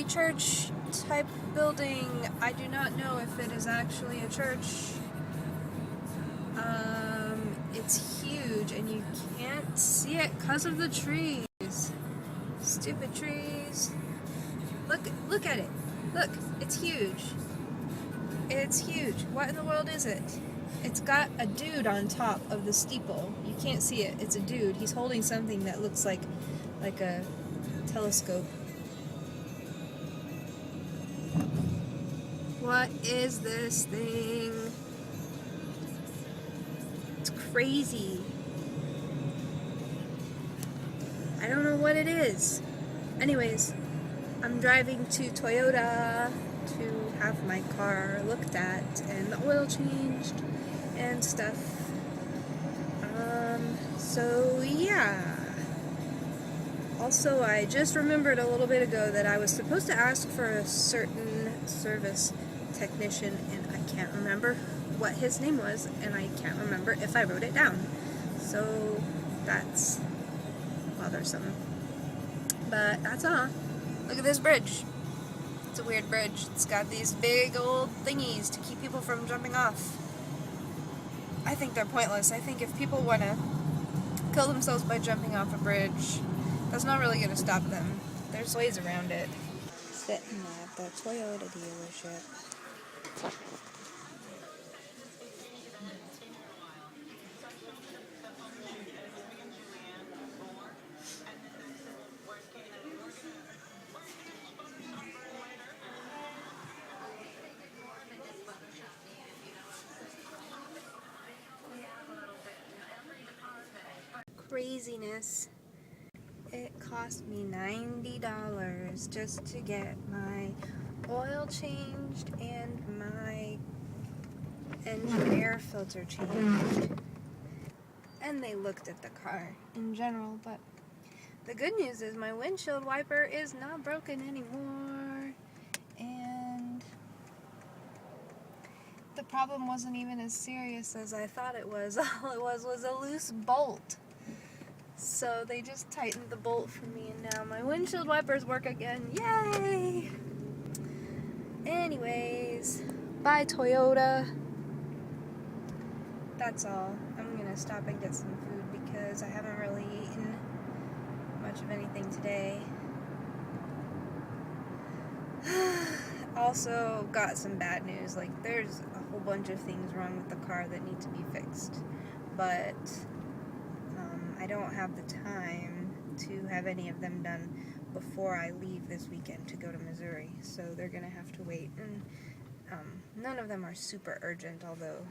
church type building. I do not know if it is actually a church. It's huge and you can't see it because of the trees. Stupid trees. Look at it. Look, it's huge. It's huge. What in the world is it? It's got a dude on top of the steeple. You can't see it. It's a dude. He's holding something that looks like a telescope. What is this thing? It's crazy. I don't know what it is. Anyways, I'm driving to Toyota to have my car looked at and the oil changed and stuff. So yeah. Also, I just remembered a little bit ago that I was supposed to ask for a certain service technician, and I can't remember what his name was, and I can't remember if I wrote it down. So that's bothersome. But that's all. Look at this bridge. It's a weird bridge. It's got these big old thingies to keep people from jumping off. I think they're pointless. I think if people want to kill themselves by jumping off a bridge, that's not really going to stop them. There's ways around it. Sitting at the Toyota dealership. Craziness. It cost me $90 just to get my oil changed and my engine air filter changed. And they looked at the car in general, but the good news is my windshield wiper is not broken anymore. And the problem wasn't even as serious as I thought it was. All it was a loose bolt. So they just tightened the bolt for me, and now my windshield wipers work again. Yay! Anyways, bye Toyota. That's all. I'm gonna stop and get some food because I haven't really eaten much of anything today. Also got some bad news. Like, there's a whole bunch of things wrong with the car that need to be fixed, but I don't have the time to have any of them done before I leave this weekend to go to Missouri, so they're gonna have to wait. And none of them are super urgent, although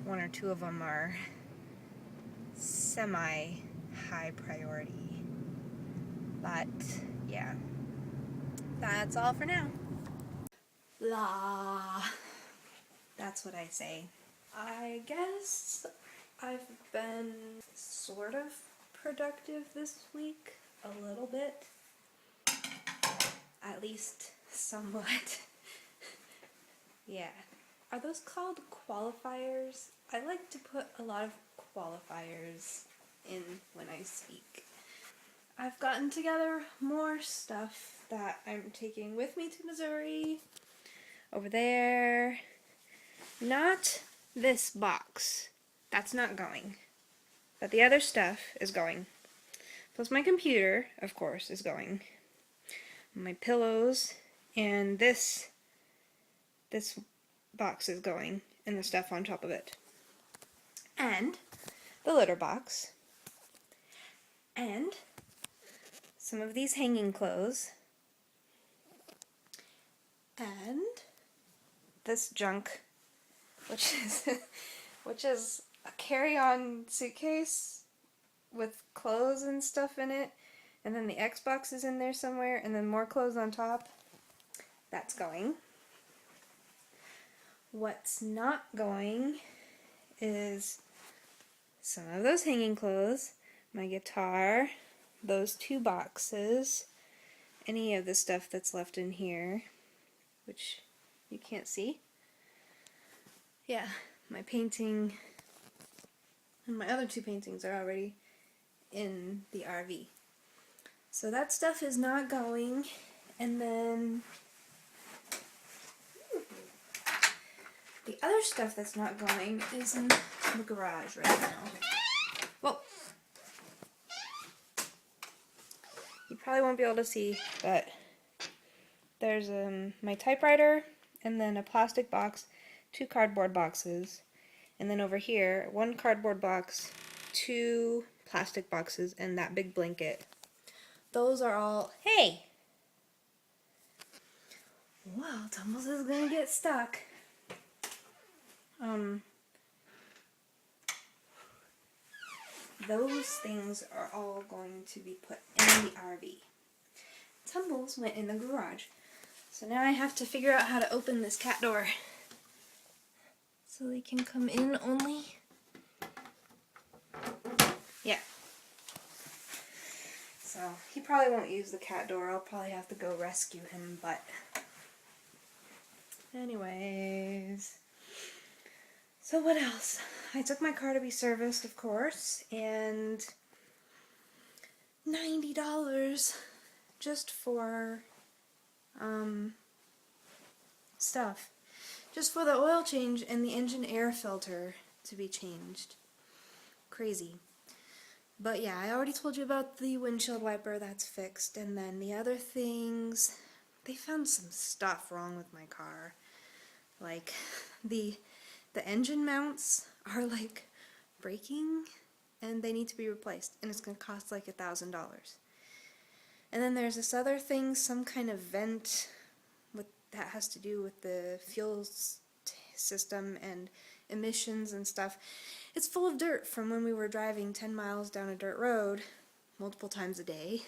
one or two of them are semi-high priority. But yeah, that's all for now. Blah. That's what I say. I guess I've been sort of productive this week, a little bit, at least somewhat. Yeah. Are those called qualifiers? I like to put a lot of qualifiers in when I speak. I've gotten together more stuff that I'm taking with me to Missouri. Over there. Not this box. That's not going. But the other stuff is going. Plus my computer, of course, is going. My pillows and this box is going, and the stuff on top of it. And the litter box. And some of these hanging clothes. And this junk, which is a carry-on suitcase with clothes and stuff in it, and then the Xbox is in there somewhere, and then more clothes on top. That's going. What's not going is some of those hanging clothes, my guitar, those two boxes, any of the stuff that's left in here, which you can't see. Yeah, my painting and my other two paintings are already in the RV. So that stuff is not going, And then the other stuff that's not going is in the garage right now. Well, you probably won't be able to see, but there's my typewriter, and then a plastic box, 2 cardboard boxes, and then over here, 1 cardboard box, 2 plastic boxes, and that big blanket. Those are all, hey! Well, Tumbles is gonna get stuck. Those things are all going to be put in the RV. Tumbles went in the garage. So now I have to figure out how to open this cat door so they can come in only. Yeah. So he probably won't use the cat door. I'll probably have to go rescue him, but anyways. So what else? I took my car to be serviced, of course, and $90 just for stuff. Just for the oil change and the engine air filter to be changed. Crazy. But yeah, I already told you about the windshield wiper, that's fixed, and then the other things, they found some stuff wrong with my car. Like, the engine mounts are like breaking and they need to be replaced, and it's going to cost like $1,000. And then there's this other thing, some kind of vent that has to do with the fuel system and emissions and stuff. It's full of dirt from when we were driving 10 miles down a dirt road multiple times a day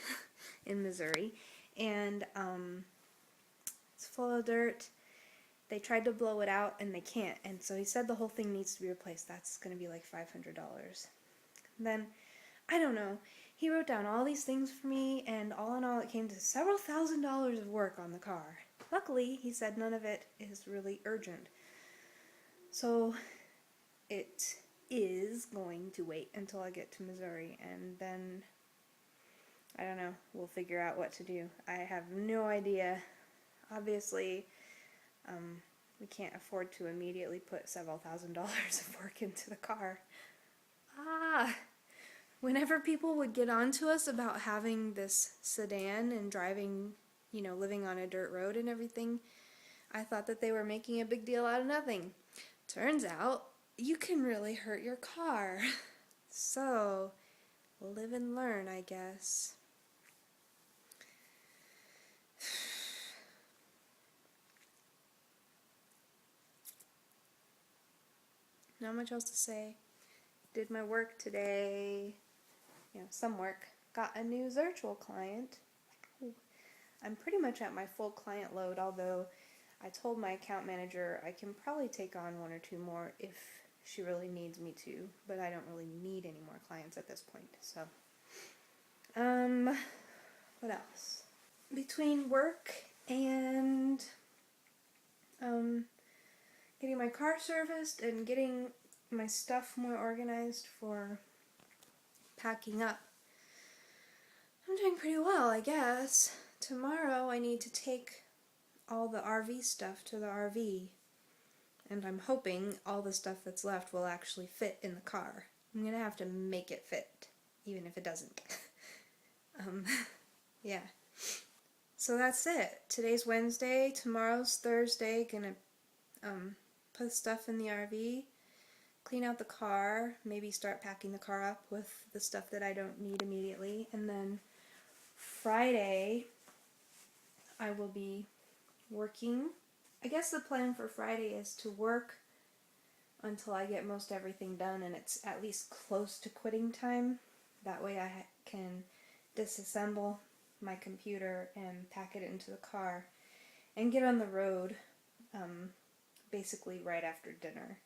in Missouri, and it's full of dirt. They tried to blow it out and they can't, and so he said the whole thing needs to be replaced. That's going to be like $500. Then, I don't know, he wrote down all these things for me, and all in all it came to several $1,000s of work on the car. Luckily, he said none of it is really urgent. So, it is going to wait until I get to Missouri, and then, I don't know, we'll figure out what to do. I have no idea. Obviously, we can't afford to immediately put several $1,000s of work into the car. Whenever people would get on to us about having this sedan and driving, you know, living on a dirt road and everything, I thought that they were making a big deal out of nothing. Turns out, you can really hurt your car. So, live and learn, I guess. Not much else to say. Did my work today. You know, some work. Got a new Zirtual client. I'm pretty much at my full client load, although I told my account manager I can probably take on 1 or 2 more if she really needs me to, but I don't really need any more clients at this point, so. What else? Between work and, getting my car serviced and getting my stuff more organized for packing up, I'm doing pretty well, I guess. Tomorrow I need to take all the RV stuff to the RV, and I'm hoping all the stuff that's left will actually fit in the car. I'm gonna have to make it fit, even if it doesn't. Yeah. So that's it. Today's Wednesday, tomorrow's Thursday. Gonna put stuff in the RV, clean out the car, maybe start packing the car up with the stuff that I don't need immediately, and then Friday I will be working. I guess the plan for Friday is to work until I get most everything done and it's at least close to quitting time. That way I can disassemble my computer and pack it into the car and get on the road basically right after dinner.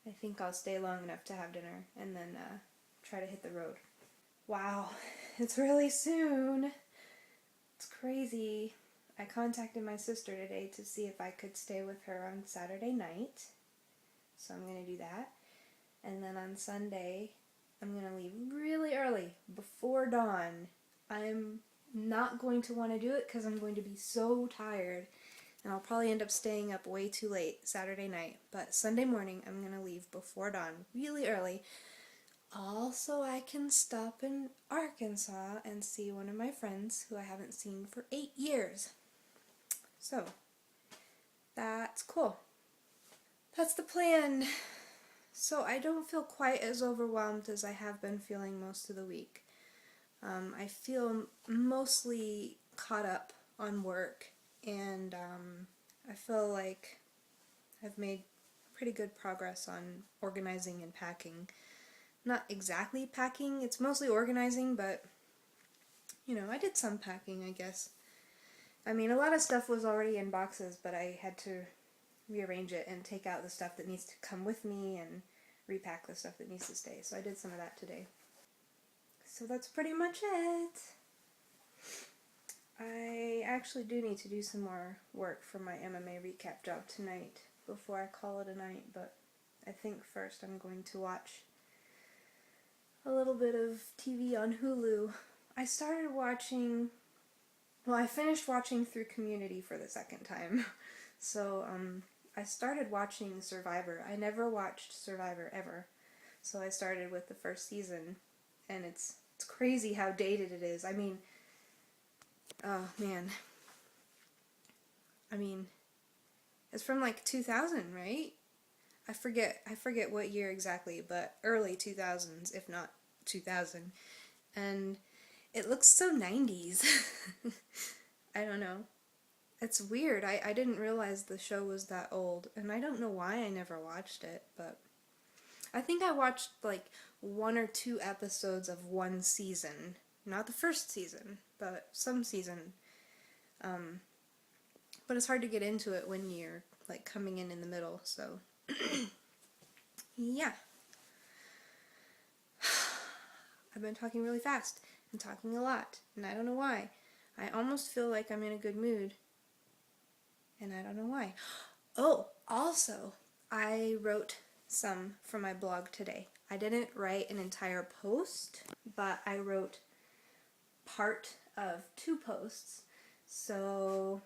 I think I'll stay long enough to have dinner and then try to hit the road. Wow, it's really soon. It's crazy. I contacted my sister today to see if I could stay with her on Saturday night. So I'm going to do that. And then on Sunday, I'm going to leave really early, before dawn. I'm not going to want to do it because I'm going to be so tired. And I'll probably end up staying up way too late Saturday night. But Sunday morning, I'm going to leave before dawn, really early. Also, I can stop in Arkansas and see one of my friends who I haven't seen for 8 years. So, that's cool. That's the plan. So I don't feel quite as overwhelmed as I have been feeling most of the week. I feel mostly caught up on work, and I feel like I've made pretty good progress on organizing and packing. Not exactly packing, it's mostly organizing, but you know, I did some packing, I guess. I mean, a lot of stuff was already in boxes, but I had to rearrange it and take out the stuff that needs to come with me and repack the stuff that needs to stay. So I did some of that today. So that's pretty much it. I actually do need to do some more work for my MMA recap job tonight before I call it a night, but I think first I'm going to watch a little bit of TV on Hulu. I finished watching through Community for the second time. So, I started watching Survivor. I never watched Survivor ever. So I started with the first season, and it's crazy how dated it is. I mean, oh man. I mean, it's from like 2000, right? I forget what year exactly, but early 2000s, if not 2000. And it looks so 90s. I don't know. It's weird. I didn't realize the show was that old, and I don't know why I never watched it, but I think I watched like 1 or 2 episodes of one season. Not the first season, but some season. But it's hard to get into it when you're like coming in the middle, so yeah. I've been talking really fast and talking a lot, and I don't know why. I almost feel like I'm in a good mood, and I don't know why. Oh, also, I wrote some for my blog today. I didn't write an entire post, but I wrote part of 2 posts. So,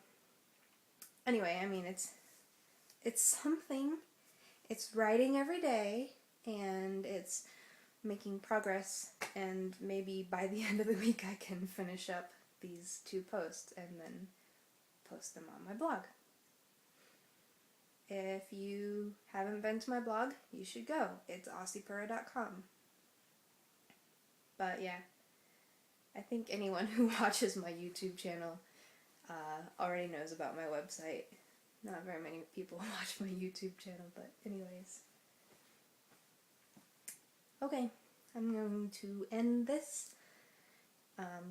anyway, I mean, it's something. It's writing every day, and it's making progress, and maybe by the end of the week I can finish up these 2 posts and then post them on my blog. If you haven't been to my blog, you should go. It's aussiepura.com. But yeah, I think anyone who watches my YouTube channel already knows about my website. Not very many people watch my YouTube channel, but anyways. Okay, I'm going to end this.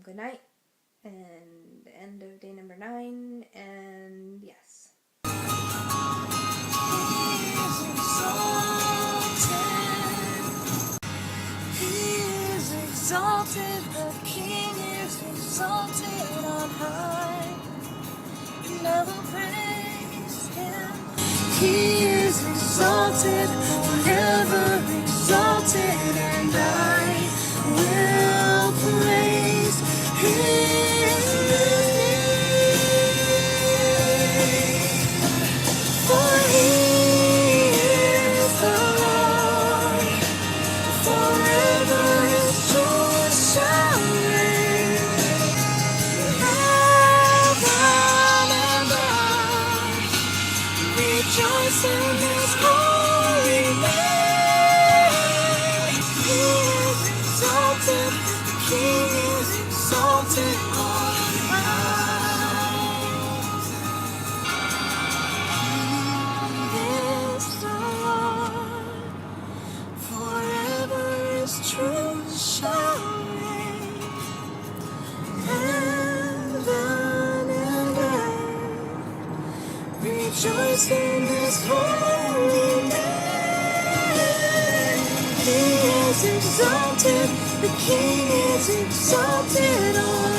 Good night, and end of day number 9, and yes. Exalted, the King is exalted on high, and I will praise Him. He is exalted, forever exalted, and I will praise His name. For He is the Lord, forever His truth shall reign. Heaven and earth rejoice in His holy name. He is exalted, the King is exalted on high. He is the Lord, forever His truth shall reign. Heaven and earth rejoice in His holy name. He is exalted, the King is exalted on